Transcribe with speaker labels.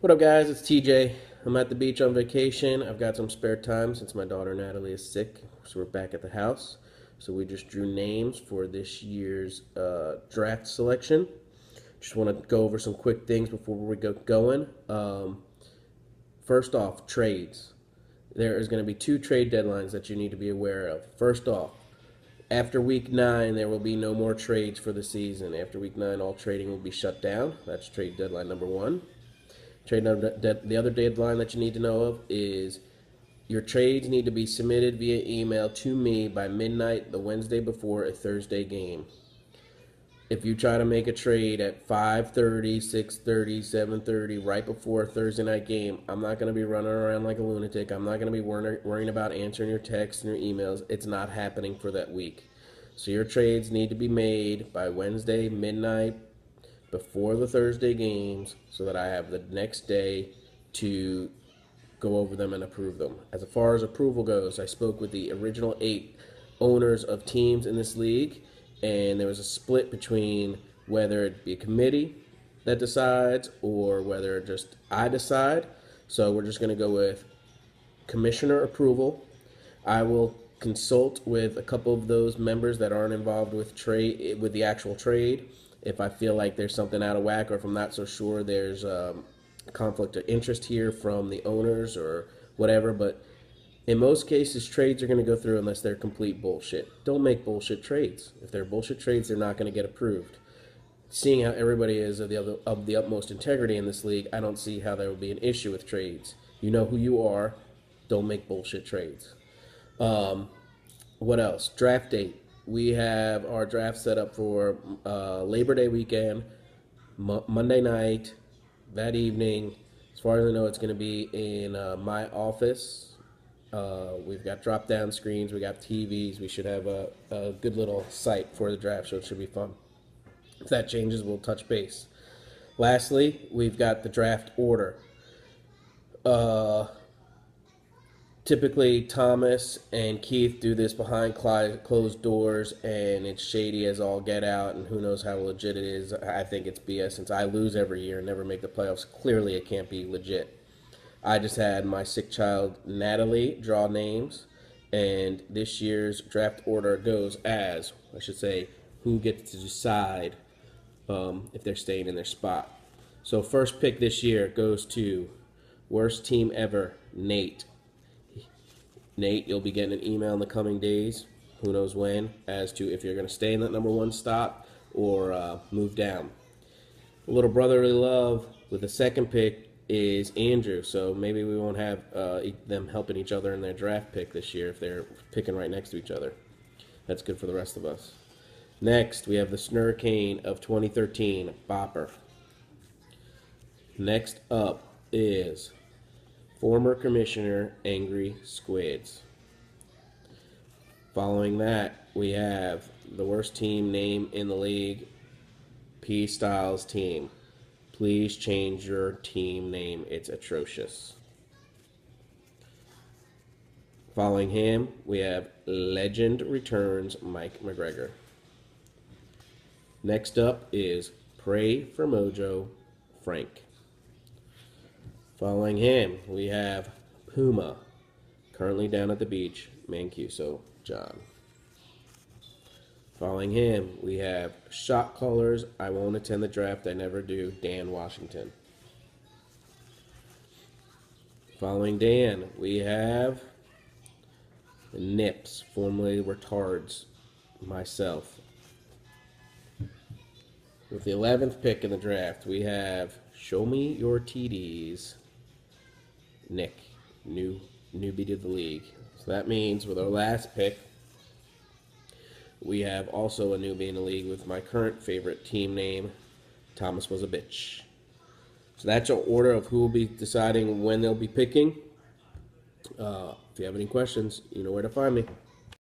Speaker 1: What up, guys? It's TJ. I'm at the beach on vacation. I've got some spare time since my daughter Natalie is sick, so we're back at the house. So we just drew names for this year's draft selection. Just want to go over some quick things before we get going. First off, trades. There is going to be two trade deadlines that you need to be aware of. First off, after week 9, there will be no more trades for the season. After week 9, all trading will be shut down. That's trade deadline number 1. The other deadline that you need to know of is your trades need to be submitted via email to me by midnight the Wednesday before a Thursday game. If you try to make a trade at 5:30, 6:30, 7:30, right before a Thursday night game, I'm not going to be running around like a lunatic. I'm not going to be worrying about answering your texts and your emails. It's not happening for that week. So your trades need to be made by Wednesday midnight before the Thursday games so that I have the next day to go over them and approve them. As far as approval goes, I spoke with the original 8 owners of teams in this league, and there was a split between whether it be a committee that decides or whether just I decide. So we're just going to go with commissioner approval. I will consult with a couple of those members that aren't involved with the actual trade. If I feel like there's something out of whack, or if I'm not so sure there's a conflict of interest here from the owners or whatever. But in most cases, trades are going to go through unless they're complete bullshit. Don't make bullshit trades. If they're bullshit trades, they're not going to get approved. Seeing how everybody is of the utmost integrity in this league, I don't see how there will be an issue with trades. You know who you are. Don't make bullshit trades. What else? Draft date. We have our draft set up for Labor Day weekend, Monday night, that evening. As far as I know, it's going to be in my office. We've got drop-down screens. We got TVs. We should have a good little site for the draft, so it should be fun. If that changes, we'll touch base. Lastly, we've got the draft order. Typically, Thomas and Keith do this behind closed doors, and it's shady as all get out, and who knows how legit it is. I think it's BS since I lose every year and never make the playoffs. Clearly, it can't be legit. I just had my sick child, Natalie, draw names, and this year's draft order goes as, I should say, who gets to decide if they're staying in their spot. So first pick this year goes to worst team ever, Nate. Nate, you'll be getting an email in the coming days, who knows when, as to if you're going to stay in that number 1 spot or move down. Little brotherly love with the second pick is Andrew, so maybe we won't have them helping each other in their draft pick this year if they're picking right next to each other. That's good for the rest of us. Next, we have the Snurricane of 2013, Bopper. Next up is former commissioner, Angry Squids. Following that, we have the worst team name in the league, P. Styles team. Please change your team name. It's atrocious. Following him, we have Legend Returns, Mike McGregor. Next up is Pray for Mojo, Frank. Following him, we have Puma, currently down at the beach, Mancuso, John. Following him, we have Shot Callers, I won't attend the draft, I never do, Dan Washington. Following Dan, we have Nips, formerly Retards, myself. With the 11th pick in the draft, we have Show Me Your TDs, Nick, newbie to the league. So that means with our last pick, we have also a newbie in the league with my current favorite team name, Thomas Was a Bitch. So that's your order of who will be deciding when they'll be picking. If you have any questions, you know where to find me.